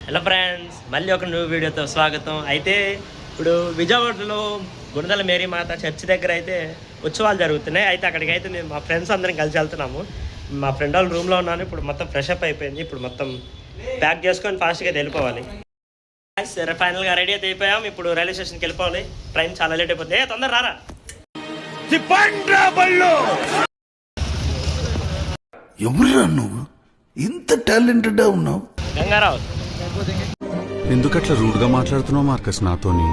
Hello friends, మళ్ళీ ఒక new వీడియోతో స్వాగతం. అయితే ఇప్పుడు విజయవాడలో గుణదల మేరీ మాత చర్చి దగ్గర అయితే ఉత్సవాలు జరుగుతున్నాయి. అయితే అక్కడికి అయితే మేము మా ఫ్రెండ్స్ అందరం కలిసి వెళ్తున్నాము. మా ఫ్రెండ్ వాళ్ళ రూమ్లో ఉన్నాను. ఇప్పుడు మొత్తం ఫ్రెష్ అప్ అయిపోయింది. ఇప్పుడు మొత్తం ప్యాక్ చేసుకొని ఫాస్ట్గా వెళ్ళిపోవాలి. సరే, ఫైనల్గా రెడీ అయితే అయిపోయాం. ఇప్పుడు రైల్వే స్టేషన్కి వెళ్ళిపోవాలి. ట్రైన్ చాలా లేట్ అయిపోతుంది. తొందర రారా. ఎవరురా నువ్వు? ఇంత టాలెంటెడ్ ఉన్నావు. గంగారావు, ఎందుకట్లా రూడ్గా మాట్లాడుతున్నావు మార్కస్ నాతోని?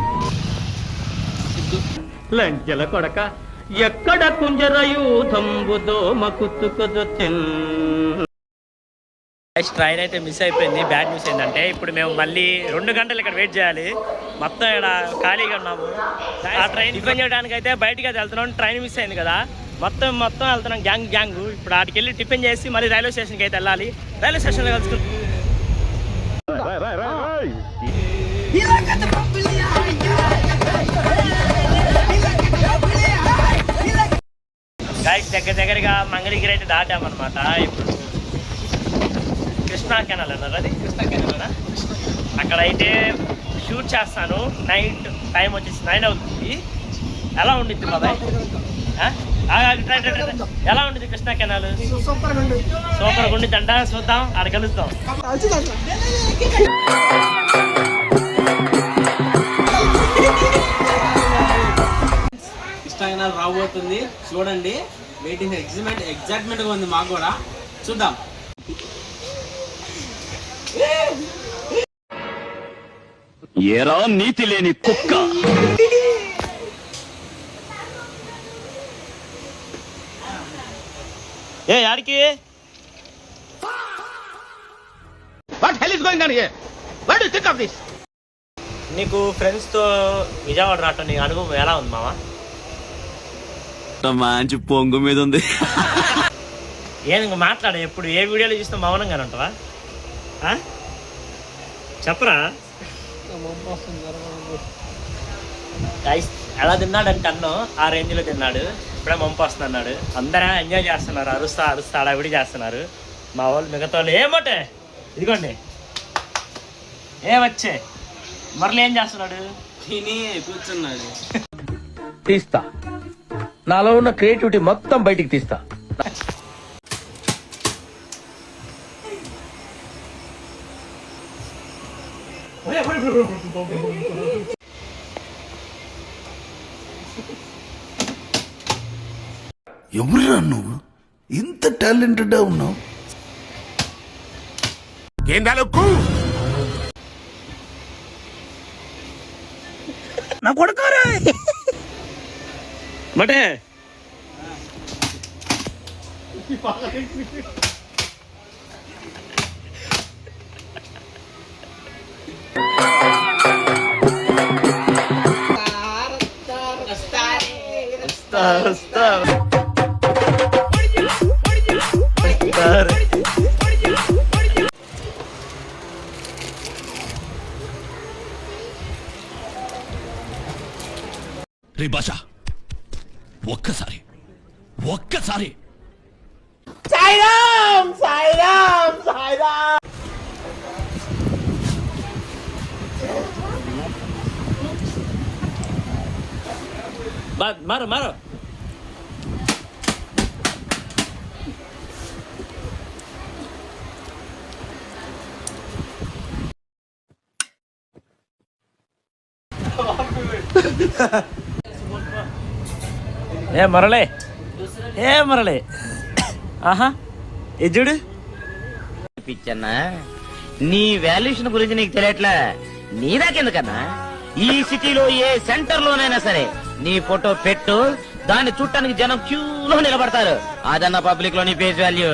లంచెల కొడక ఎక్కడ కుంజరయూధంబుదో మకుత్తుకొదొచ్చెన్. ట్రైన్ అయితే మిస్ అయిపోయింది. బ్యాడ్ న్యూస్ ఏంటంటే ఇప్పుడు మేము మళ్ళీ 2 గంటలు ఇక్కడ వెయిట్ చేయాలి. మొత్తం ఇక్కడ ఖాళీగా ఉన్నాము. ఆ ట్రైన్ టిఫిన్ చేయడానికి అయితే బయటికి అయితే వెళ్తున్నాం. ట్రైన్ మిస్ అయింది కదా, మొత్తం వెళ్తున్నాం గ్యాంగ్. ఇప్పుడు ఆడికి వెళ్ళి టిఫిన్ చేసి మళ్ళీ రైల్వే స్టేషన్కి అయితే వెళ్ళాలి. రైల్వే స్టేషన్లో కలుసుకుంటాం. గైస్, దగ్గరగా మంగళగిరి అయితే దాటామన్నమాట. ఇప్పుడు కృష్ణా కెనాల్ అన్నారు, అది కృష్ణా కెనాల్. అక్కడైతే షూట్ చేస్తాను. నైట్ టైం వచ్చేసి 9 అవుతుంది. ఎలా ఉండిద్ది బాబాయ్? ఎలా ఉండిద్ది కృష్ణా కెనాల్? సూపర్ ఉండిద్దంట. చూద్దాం, ఆడ కలుద్దాం. కృష్ణా కెనాల్ రాబోతుంది, చూడండి. వెయిటింగ్ ఎగ్జైట్మెంట్ గా ఉంది మాకు కూడా. చూద్దాం. ఏరా నీతి లేని కుక్క! ఏ యాడికి? What hell is going on here? What do you think of this? నీకు ఫ్రెండ్స్తో విజయవాడ రావటం నీ అనుభవం ఎలా ఉంది మావా? మంచి పొంగు మీద ఉంది. ఏం మాట్లాడ? ఎప్పుడు ఏ వీడియోలో చూస్తే మౌనంగానే ఉంటావా? చెప్పరా. గైస్, ఎలా తిన్నాడంటే అన్నం ఆ రేంజ్లో తిన్నాడు. ఇప్పుడే మంపు వస్తుంది అన్నాడు. అందరూ ఎంజాయ్ చేస్తున్నారు, అరుస్తా అడవిడి చేస్తున్నారు. మా వాళ్ళు మిగతా వాళ్ళు ఏమంటే ఇదిగోండి ఏమొచ్చే మరలు ఏం చేస్తున్నాడు? తిని కూర్చున్నాడు. తీస్తా, నాలో ఉన్న క్రియేటివిటీ మొత్తం బయటికి తీస్తా. ఎవరురా నువ్వు? ఇంత టాలెంటెడ్ ఉన్నావు. నా కొడుకోరా మటే. రే భాష, ఒక్కసారి మారో ఏ మరలే ఆహా ఎజుడు పిచ్చన్నా, నీ వాల్యుయేషన్ గురించి నీకు తెలియట్లా. నీదాకెందుకన్నా? ఈ సిటీలో ఏ సెంటర్ లోనైనా సరే నీ ఫోటో పెట్టు, దాన్ని చూడటానికి జనం క్యూలో నిలబడతారు. అదన్న పబ్లిక్ లో నీ ఫేస్ వాల్యూ.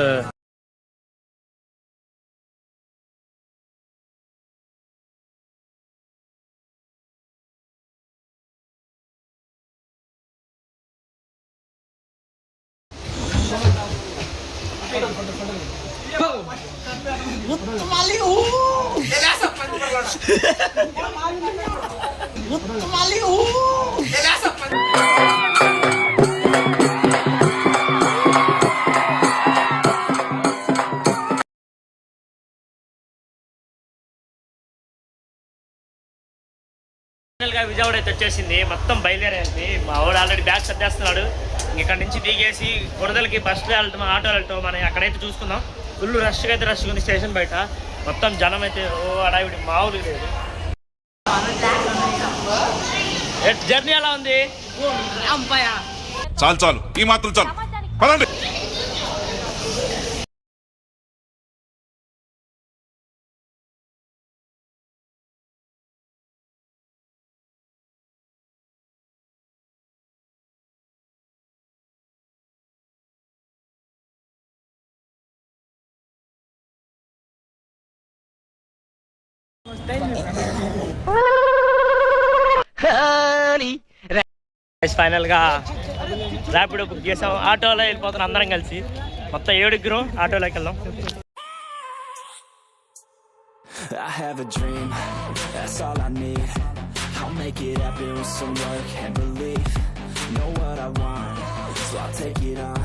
ఫైనల్గా విజయవాడ అయితే వచ్చేసింది, మొత్తం బయలుదేరేది. మా వాడు ఆల్రెడీ బ్యాగ్ సర్దేస్తున్నాడు. ఇక్కడ నుంచి దిగేసి బురదలకి బస్సులో వెళ్తాం, ఆటోలు వెళ్తాం. మనం అక్కడైతే చూసుకుందాం. ఫుల్ రష్గా అయితే రష్గా ఉంది స్టేషన్ బయట. మొత్తం జనం అయితే అడావిడి మామూలు లేదు. జర్నీ ఎలా ఉంది? చాలు చాలు, ఈ మాత్రం చాలు, పదండి. ఫైనల్ గా ర్యాపిడో బుక్ చేసాం. ఆటోలో వెళ్ళిపోతున్నాం అందరం కలిసి. మొత్తం 7 ఆటోలోకి వెళ్దాం. I have a dream, that's all I need. I'll make it happen with some work and belief. Know what I want, so I'll take it on.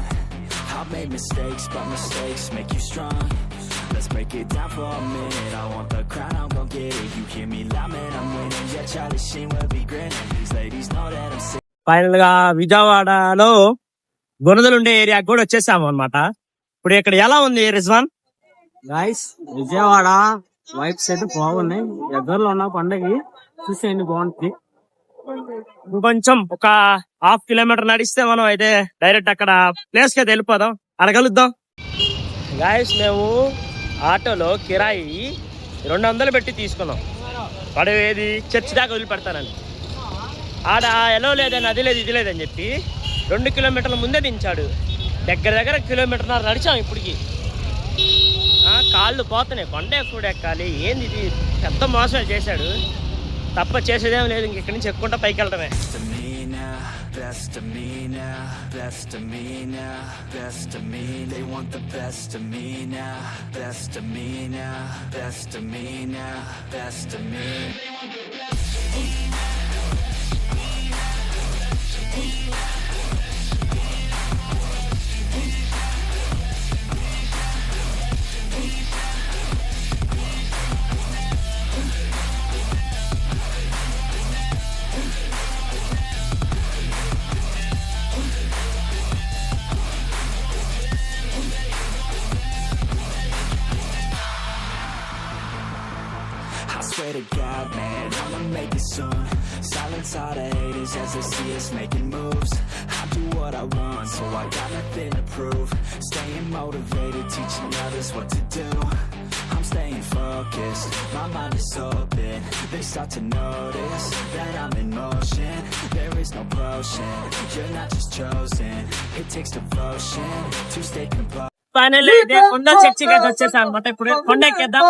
I've made mistakes, but mistakes make you strong. Let's break it down for a minute. I want the crown, I'm gon' get it. You hear me loud, man, I'm winning. Yeah, Charlie Sheen will be grinning. These ladies know that I'm sick. Final గా విజయవాడలో గుణదలుండే ఏరియాకి కూడా వచ్చేసాము అనమాట. ఇప్పుడు ఇక్కడ ఎలా ఉంది రిజ్వాన్? గైస్ విజయవాడ వైబ్స్ అయితే బాగున్నాయి. దగ్గరలో ఉన్న పండగకి చూసేయండి, బాగుంటుంది. ఇంకొంచెం ఒక 1/2 కిలోమీటర్ నడిస్తే మనం అయితే డైరెక్ట్ అక్కడ ప్లేస్ కి అయితే వెళ్ళిపోదాం. అక్కడ కలుద్దాం. గాయస్ మేము ఆటోలో కిరాయి 200 పెట్టి తీసుకున్నాం. పడేది చర్చి దాకా వదిలిపెడతానని. ఆడ ఎలా లేదని, అది లేదు ఇది లేదని చెప్పి 2 కిలోమీటర్ల ముందే దించాడు. దగ్గర కిలోమీటర్న్నర నడిచాం ఇప్పటికి. కాళ్ళు పోతున్నాయి, కొండ కూడా ఎక్కాలి. ఏంది ఇది, పెద్ద మోసం చేశాడు. తప్ప చేసేదేం లేదు. ఇంక ఇక్కడి నుంచి ఎక్కుంటా పైకి వెళ్ళడమే. Best of me now, best of me now, best of me. They want the best of me now, best of me now, best of me now, best of me. They want the best of me now. I swear to God, man, I'ma make it soon. Silence all the haters as they see us making moves. I do what I want, so I got nothing to prove. Staying motivated, teaching others what to do. I'm staying focused, my mind is open. They start to notice that I'm in motion. There is no potion, you're not just chosen. It takes devotion to stay composed. Finally కొండ చర్చికి అయితే వచ్చేసాం అనమాట. ఇప్పుడు కొండ ఎక్కేద్దాం.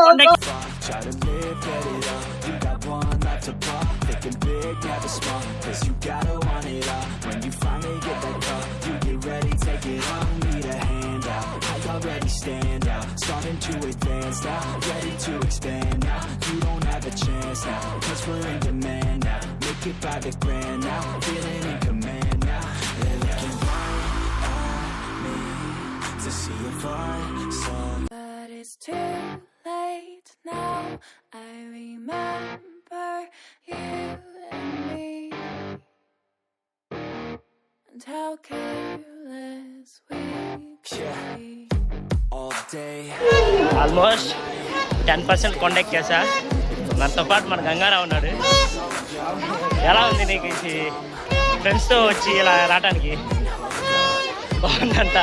Try to live, get it up. You got one life to pop. Thinking big, never small. Cause you gotta want it all. When you finally get that call, you get ready, take it on. Need a hand out. I already stand out. Starting to advance now. Ready to expand now. You don't have a chance now. Cause we're in demand now. Make it by the grand now. Feeling in command now. They're looking right at me to see if I saw. But it's too late now. I remember you and me, and how careless we could be. All day. Almost 10% కొండ ఎక్కేసా. మనతో పాటు మన గంగారావు ఉన్నాడు. ఎలా ఉంది నీకు ఫ్రెండ్స్తో వచ్చి ఇలా రావడానికి? బాగుందంట.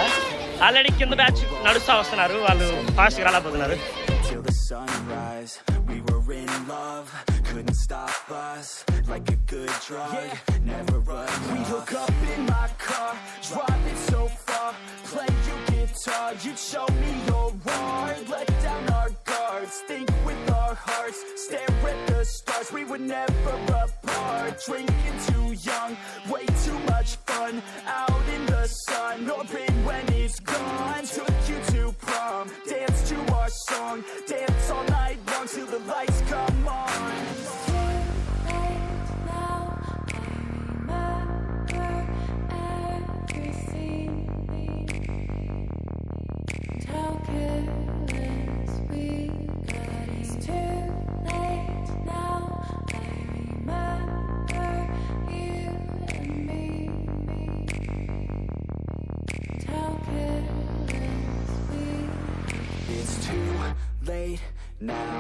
ఆల్రెడీ కింద బ్యాచ్ నడుస్తూ వస్తున్నారు, వాళ్ళు ఫాస్ట్గా రాలేకపోతున్నారు. Till the sunrise, we were in love, couldn't stop us, like a good drug, never run. We hook up in my car, driving so far, play your guitar, you'd show me your heart, let down our guards, think with our hearts, stare at the stars, we were never apart, drinking too young, way too much fun, out in the sun, orbit when it's gone, took you to prom, dance to our song, dance all night long till the lights come on. It's too late now. I remember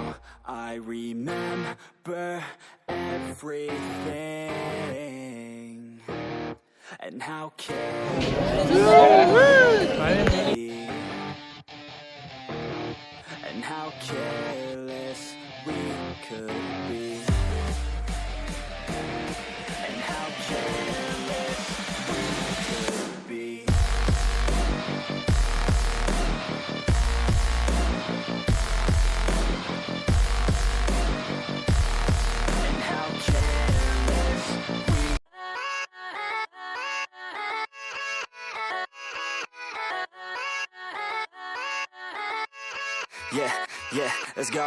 now I remember everything and how careless we could be, and how careless we could be, and how careless we could be. And how careless we Yeah, let's go.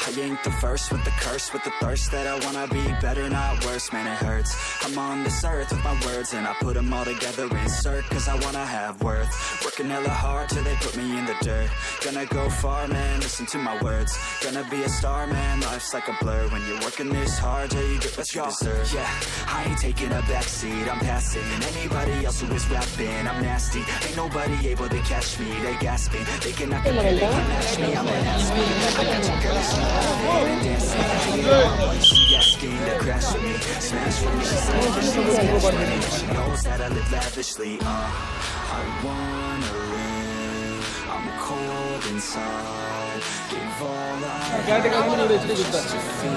I ain't the first with the curse, with the thirst that I wanna be better, not worse, man, it hurts. I'm on this earth with my words, and I put them all together, insert, cause I wanna have worth. Working hella hard till they put me in the dirt. Gonna go far, man, listen to my words. Gonna be a star, man, life's like a blur. When you're working this hard, yeah, you get what you deserve. Yeah, I ain't taking a backseat, I'm passing anybody else who is rapping. I'm nasty, ain't nobody able to catch me. They gasping, they cannot compare, they can match me. I'm an asking, I got your girl, she's and dancing. She asking to crash with me, smash with me. She said that she's cash money. She knows that I live lavishly. I wanna live. I'm cold inside. Give all I have just to feel.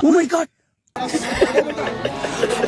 Oh my God! I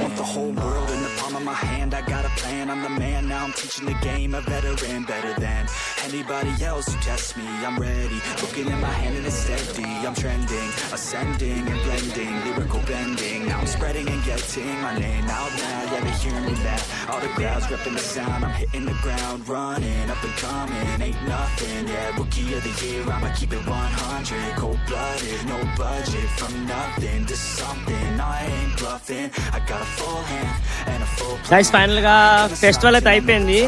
want the whole world in the palm of my hand. I got a plan, I'm the man. Now I'm teaching the game, a veteran, better than anybody else who tests me. I'm ready, looking in my hand and it's steady. I'm trending, ascending and blending, lyrical bending. Now I'm spreading and getting my name out now. Yeah, they hear me back. All the crowds repping the sound. I'm hitting the ground, running, up and coming. Ain't nothing, yeah, rookie of the year. I'ma keep it 100, cold-blooded, no budget. From nothing to something, I ain't bluffing. I got a full hand and a full plan. Guys final గా festival అయితే అయిపోయింది.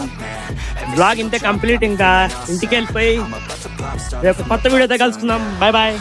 Blog ఇంతే complete. ఇంకా ఇంటికి వెళ్ళిపోయి రేపు కొత్త వీడియోతో కలుసుకుందాం. Bye bye.